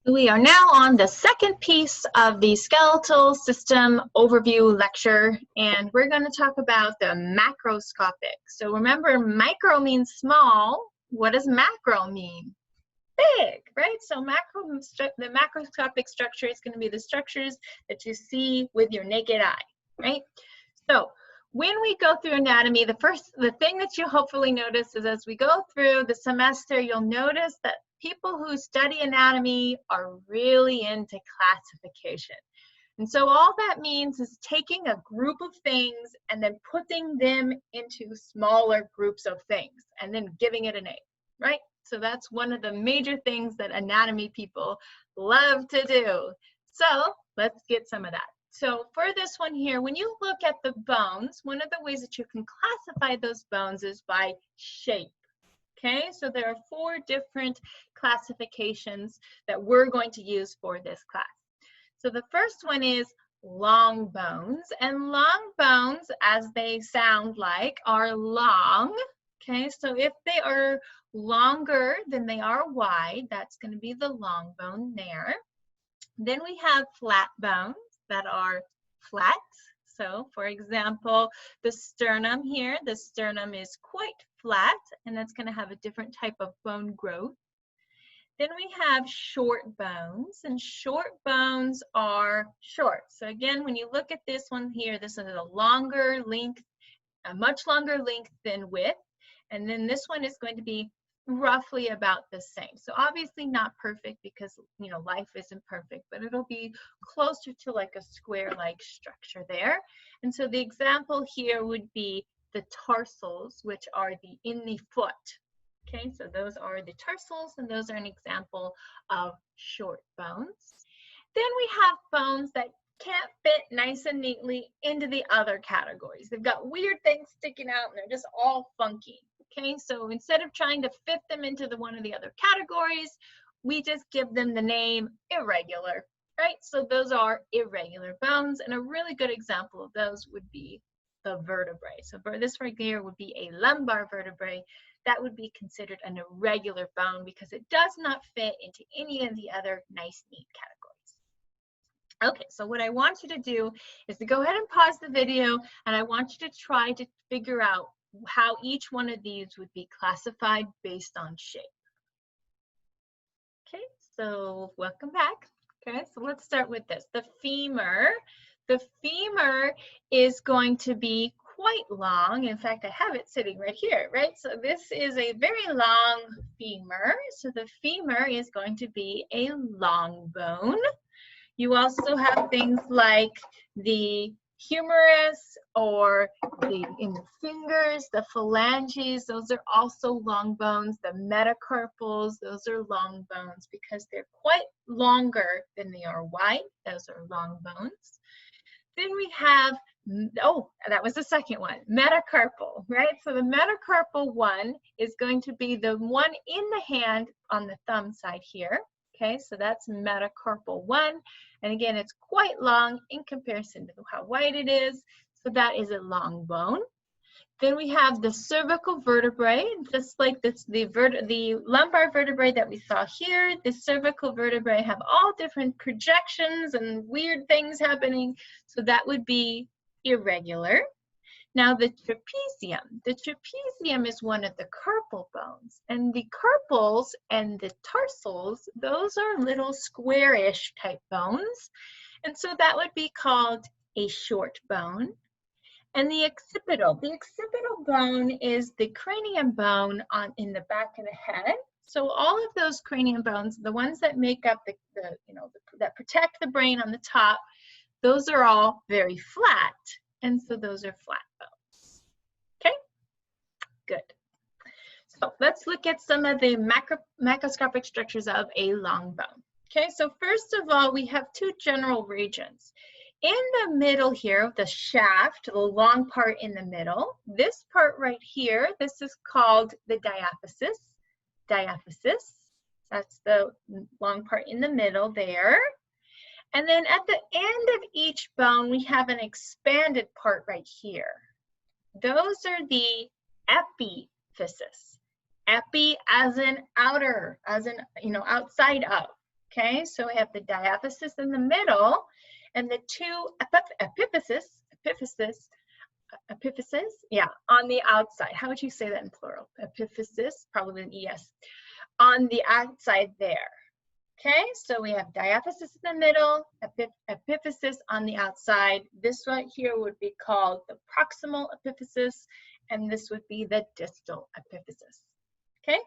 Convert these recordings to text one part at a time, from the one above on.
We are now on the second piece of the Skeletal System Overview lecture, and we're going to talk about the macroscopic. So remember, micro means small. What does macro mean? Big, right? So the macroscopic structure is going to be the structures that you see with your naked eye, right? So when we go through anatomy, the thing that you hopefully notice is as we go through the semester, you'll notice that people who study anatomy are really into classification. And so all that means is taking a group of things and then putting them into smaller groups of things and then giving it a name, right? So that's one of the major things that anatomy people love to do. So let's get some of that. So for this one here, when you look at the bones, one of the ways that you can classify those bones is by shape. Okay, so there are 4 different classifications that we're going to use for this class. So the first one is long bones, and long bones, as they sound like, are long. Okay, so if they are longer than they are wide, that's going to be the long bone there. Then we have flat bones that are flat. So for example, the sternum here, the sternum is quite flat, and that's going to have a different type of bone growth. Then we have short bones, and short bones are short. So again, when you look at this one here, this is a longer length, a much longer length than width. And then this one is going to be roughly about the same. So obviously not perfect because, you know, life isn't perfect, but it'll be closer to like a square-like structure there. And so the example here would be the tarsals, which are in the foot. Okay, so those are the tarsals, and those are an example of short bones. Then we have bones that can't fit nice and neatly into the other categories. They've got weird things sticking out, and they're just all funky. Okay, so instead of trying to fit them into one of the other categories, we just give them the name irregular, right? So those are irregular bones, and a really good example of those would be the vertebrae. So for this right here would be a lumbar vertebrae. That would be considered an irregular bone because it does not fit into any of the other nice, neat categories. Okay, so what I want you to do is to go ahead and pause the video, and I want you to try to figure out how each one of these would be classified based on shape. Okay, so welcome back. Okay, so let's start with this. The femur. The femur is going to be quite long. In fact, I have it sitting right here, right? So this is a very long femur. So the femur is going to be a long bone. You also have things like the humerus or in the fingers, the phalanges, those are also long bones. The metacarpals, those are long bones because they're quite longer than they are wide. Those are long bones. Then we have, oh, that was the second one, metacarpal, right? So the metacarpal one is going to be the one in the hand on the thumb side here. Okay, so that's metacarpal 1. And again, it's quite long in comparison to how wide it is. So that is a long bone. Then we have the cervical vertebrae, just like the lumbar vertebrae that we saw here. The cervical vertebrae have all different projections and weird things happening. So that would be irregular. Now the trapezium is one of the carpal bones, and the carpals and the tarsals, those are little squarish type bones, and so that would be called a short bone. And the occipital bone is the cranium bone in the back of the head. So all of those cranium bones, the ones that make up that protect the brain on the top, those are all very flat. And so those are flat bones. Okay, good. So let's look at some of the macroscopic structures of a long bone. Okay, so first of all, we have 2 general regions. In the middle here, the shaft, the long part in the middle, this part right here, this is called the diaphysis. Diaphysis, that's the long part in the middle there. And then at the end of each bone, we have an expanded part right here. Those are the epiphysis. Epi as in outer, as in, outside of. Okay, so we have the diaphysis in the middle and the two epiphysis, yeah, on the outside. How would you say that in plural? Epiphysis, probably with an ES, on the outside there. Okay, so we have diaphysis in the middle, epiphysis on the outside. This right here would be called the proximal epiphysis, and this would be the distal epiphysis. Okay,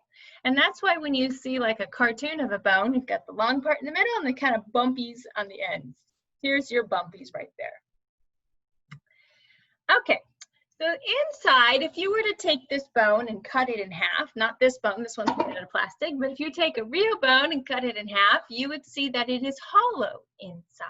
and that's why when you see like a cartoon of a bone, you've got the long part in the middle and the kind of bumpies on the ends. Here's your bumpies right there. Okay, so inside, if you were to take this bone and cut it in half, not this bone, this one's made out of plastic, but if you take a real bone and cut it in half, you would see that it is hollow inside.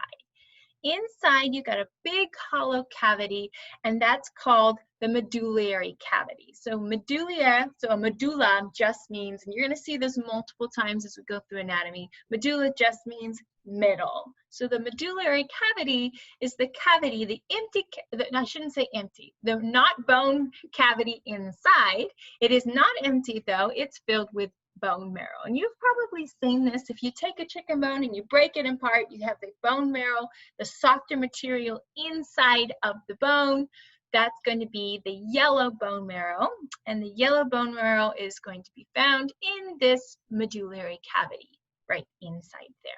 Inside, you got a big hollow cavity, and that's called the medullary cavity. So medulla, so a medulla just means, and you're going to see this multiple times as we go through anatomy, medulla just means middle. So the medullary cavity is the cavity, the empty, I shouldn't say empty, the not bone cavity inside. It is not empty though, it's filled with bone marrow. And you've probably seen this. If you take a chicken bone and you break it apart, you have the bone marrow, the softer material inside of the bone. That's going to be the yellow bone marrow. And the yellow bone marrow is going to be found in this medullary cavity right inside there.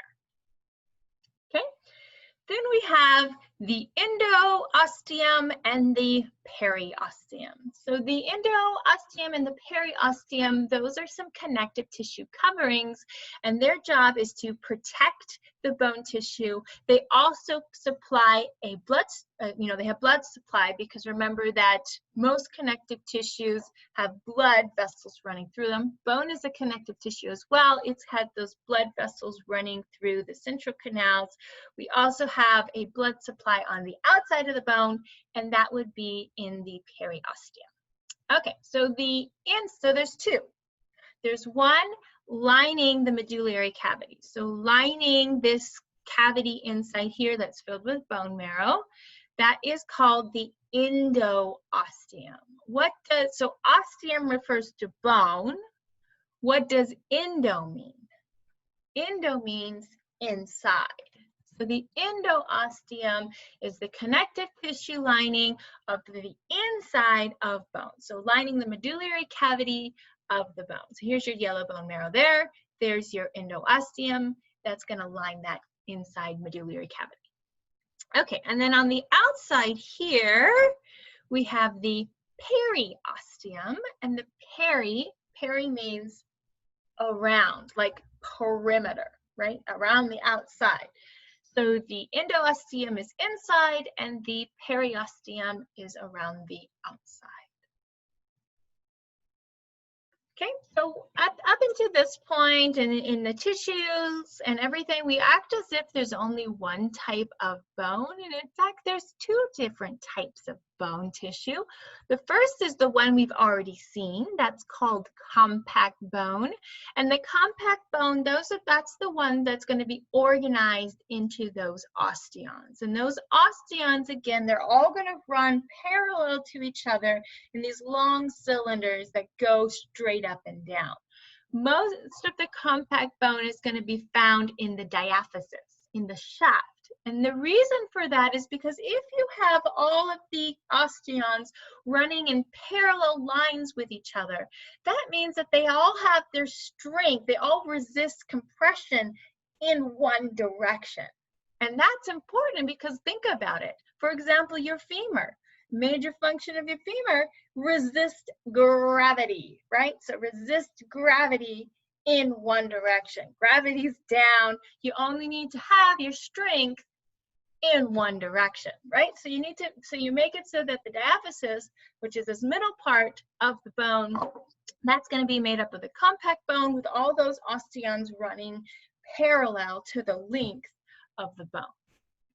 Okay. Then we have the endosteum and the periosteum. So the endosteum and the periosteum, those are some connective tissue coverings, and their job is to protect the bone tissue. They also supply a blood, they have blood supply, because remember that most connective tissues have blood vessels running through them. Bone is a connective tissue as well. It's had those blood vessels running through the central canals. We also have a blood supply on the outside of the bone, and that would be in the periosteum. Okay, so there's two. There's one lining the medullary cavity. So lining this cavity inside here that's filled with bone marrow, that is called the endosteum. So osteum refers to bone. What does endo mean? Endo means inside. So the endosteum is the connective tissue lining of the inside of bone. So lining the medullary cavity of the bone. So here's your yellow bone marrow there. There's your endosteum. That's going to line that inside medullary cavity. Okay, and then on the outside here, we have the periosteum, and the peri means around, like perimeter, right? Around the outside. So the endosteum is inside and the periosteum is around the outside. Okay, so up until this point in the tissues and everything, we act as if there's only one type of bone. And in fact, there's two different types of bone tissue. The first is the one we've already seen. That's called compact bone. And the compact bone, that's the one that's going to be organized into those osteons. And those osteons, again, they're all going to run parallel to each other in these long cylinders that go straight up and down. Most of the compact bone is going to be found in the diaphysis, in the shaft. And the reason for that is because if you have all of the osteons running in parallel lines with each other, that means that they all have their strength, they all resist compression in one direction. And that's important because think about it. For example, your femur. Major function of your femur, resist gravity, right? So resist gravity in one direction. Gravity's down. You only need to have your strength in one direction, right? So you make it so that the diaphysis, which is this middle part of the bone, that's going to be made up of the compact bone with all those osteons running parallel to the length of the bone.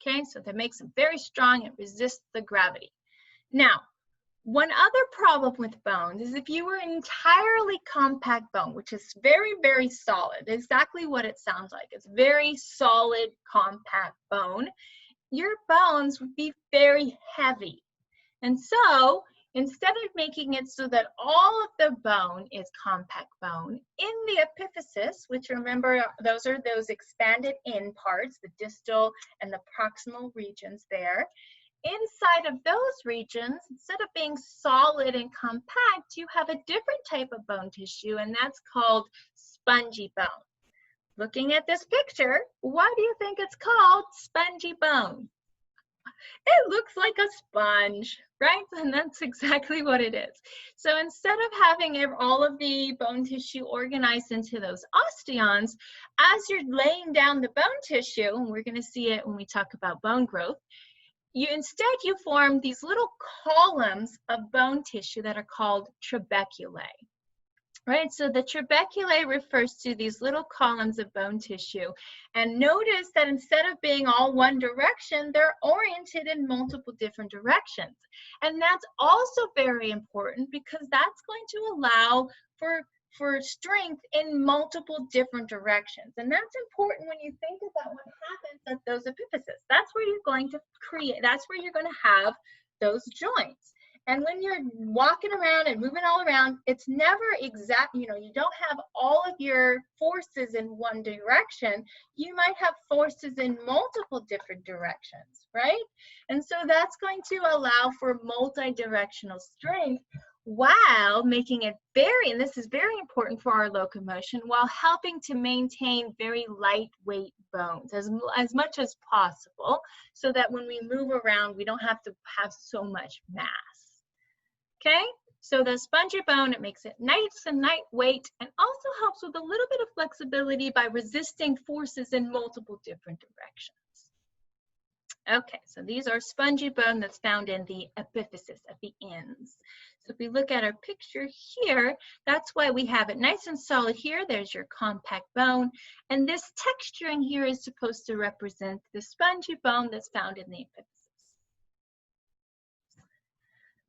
Okay, so that makes them very strong. It resists the gravity. Now, one other problem with bones is if you were an entirely compact bone, which is very, very solid, exactly what it sounds like. It's very solid, compact bone. Your bones would be very heavy. And so instead of making it so that all of the bone is compact bone, in the epiphysis, which remember, those are those expanded in parts, the distal and the proximal regions there, inside of those regions, instead of being solid and compact, you have a different type of bone tissue, and that's called spongy bone. Looking at this picture, why do you think it's called spongy bone? It looks like a sponge, right? And that's exactly what it is. So instead of having all of the bone tissue organized into those osteons, as you're laying down the bone tissue, and we're going to see it when we talk about bone growth, instead you form these little columns of bone tissue that are called trabeculae. Right, so the trabeculae refers to these little columns of bone tissue. And notice that instead of being all one direction, they're oriented in multiple different directions. And that's also very important because that's going to allow for strength in multiple different directions. And that's important when you think about what happens at those epiphyses. That's where you're going to create, that's where you're going to have those joints. And when you're walking around and moving all around, it's never exact, you don't have all of your forces in one direction. You might have forces in multiple different directions, right? And so that's going to allow for multi-directional strength while making it and this is very important for our locomotion, while helping to maintain very lightweight bones as much as possible, so that when we move around, we don't have to have so much mass. Okay, so the spongy bone, it makes it nice and lightweight and also helps with a little bit of flexibility by resisting forces in multiple different directions. Okay, so these are spongy bone that's found in the epiphysis at the ends. So if we look at our picture here, that's why we have it nice and solid here. There's your compact bone. And this texturing here is supposed to represent the spongy bone that's found in the epiphysis.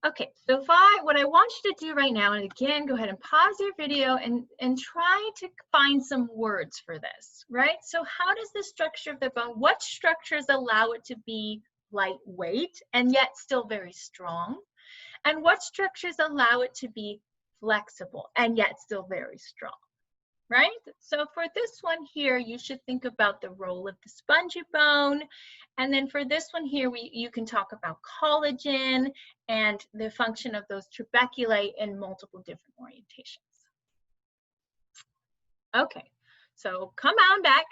Okay, so what I want you to do right now, and again, go ahead and pause your video and try to find some words for this, right? So how does the structure of the bone, what structures allow it to be lightweight and yet still very strong? And what structures allow it to be flexible and yet still very strong? Right? So for this one here, you should think about the role of the spongy bone. And then for this one here, you can talk about collagen and the function of those trabeculae in multiple different orientations. Okay, so come on back.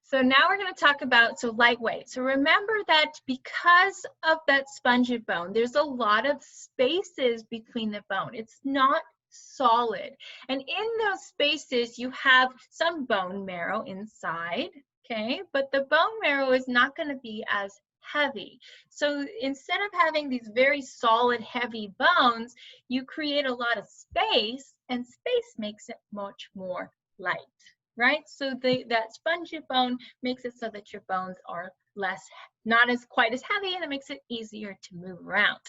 So now we're going to talk about, lightweight. So remember that because of that spongy bone, there's a lot of spaces between the bone. It's not solid. And in those spaces, you have some bone marrow inside, okay? But the bone marrow is not going to be as heavy. So instead of having these very solid, heavy bones, you create a lot of space, and space makes it much more light, right? So that spongy bone makes it so that your bones are not quite as heavy, and it makes it easier to move around.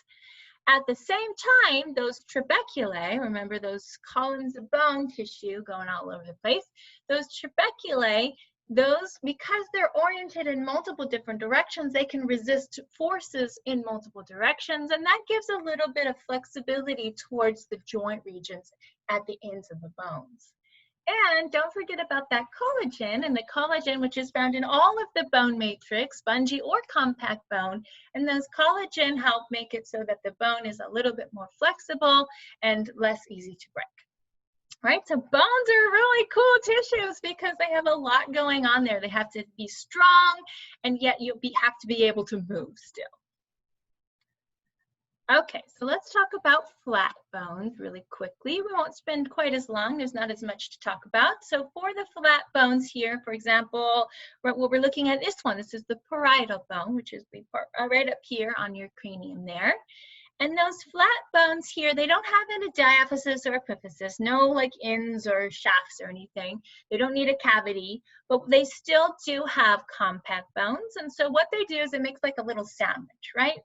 At the same time, those trabeculae, remember those columns of bone tissue going all over the place, those trabeculae, because they're oriented in multiple different directions, they can resist forces in multiple directions, and that gives a little bit of flexibility towards the joint regions at the ends of the bones. And don't forget about that collagen, and the collagen which is found in all of the bone matrix, spongy or compact bone, and those collagen help make it so that the bone is a little bit more flexible and less easy to break. Right, so bones are really cool tissues because they have a lot going on there. They have to be strong, and yet have to be able to move still. Okay, so let's talk about flat bones really quickly. We won't spend quite as long. There's not as much to talk about. So for the flat bones here, for example, what we're looking at this is the parietal bone, which is right up here on your cranium there. And those flat bones here, they don't have any diaphysis or epiphysis, no like ends or shafts or anything. They don't need a cavity, but they still do have compact bones. And so what they do is it makes like a little sandwich, right?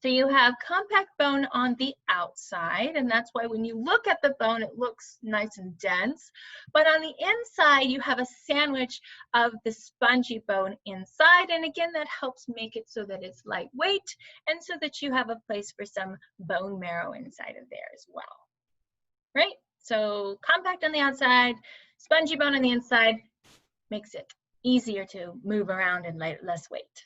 So you have compact bone on the outside, and that's why when you look at the bone, it looks nice and dense. But on the inside, you have a sandwich of the spongy bone inside. And again, that helps make it so that it's lightweight and so that you have a place for some bone marrow inside of there as well, right? So compact on the outside, spongy bone on the inside makes it easier to move around and less weight.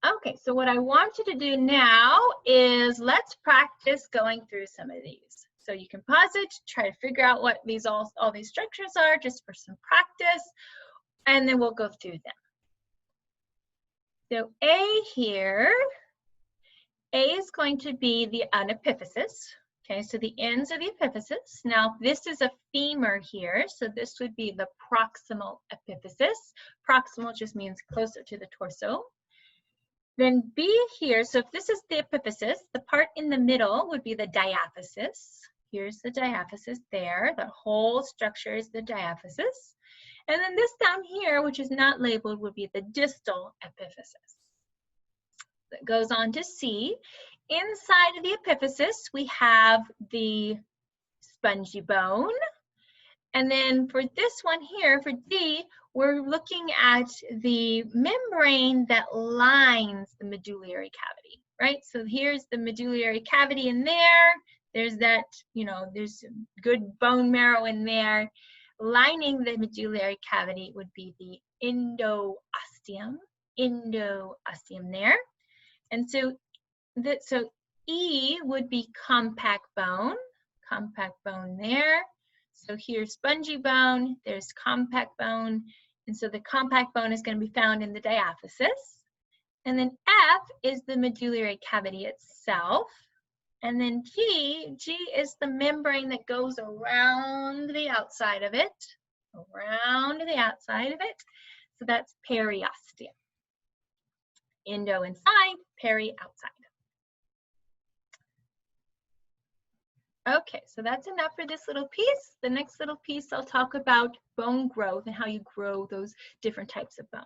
Okay, so what I want you to do now is let's practice going through some of these. So you can pause it, try to figure out what these all these structures are just for some practice, and then we'll go through them. So A here, A is going to be an epiphysis. Okay, so the ends of the epiphysis. Now this is a femur here, so this would be the proximal epiphysis. Proximal just means closer to the torso. Then B here, so if this is the epiphysis, the part in the middle would be the diaphysis. Here's the diaphysis there. The whole structure is the diaphysis. And then this down here, which is not labeled, would be the distal epiphysis. That goes on to C. Inside of the epiphysis, we have the spongy bone. And then for this one here, for D, we're looking at the membrane that lines the medullary cavity, right? So here's the medullary cavity in there. There's that, you know, there's good bone marrow in there. Lining the medullary cavity would be the endosteum there. And so E would be compact bone there. So here's spongy bone, there's compact bone, and so the compact bone is going to be found in the diaphysis. And then F is the medullary cavity itself. And then G is the membrane that goes around the outside of it, So that's periosteum. Endo inside, peri outside. Okay, so that's enough for this little piece. The next little piece, I'll talk about bone growth and how you grow those different types of bones.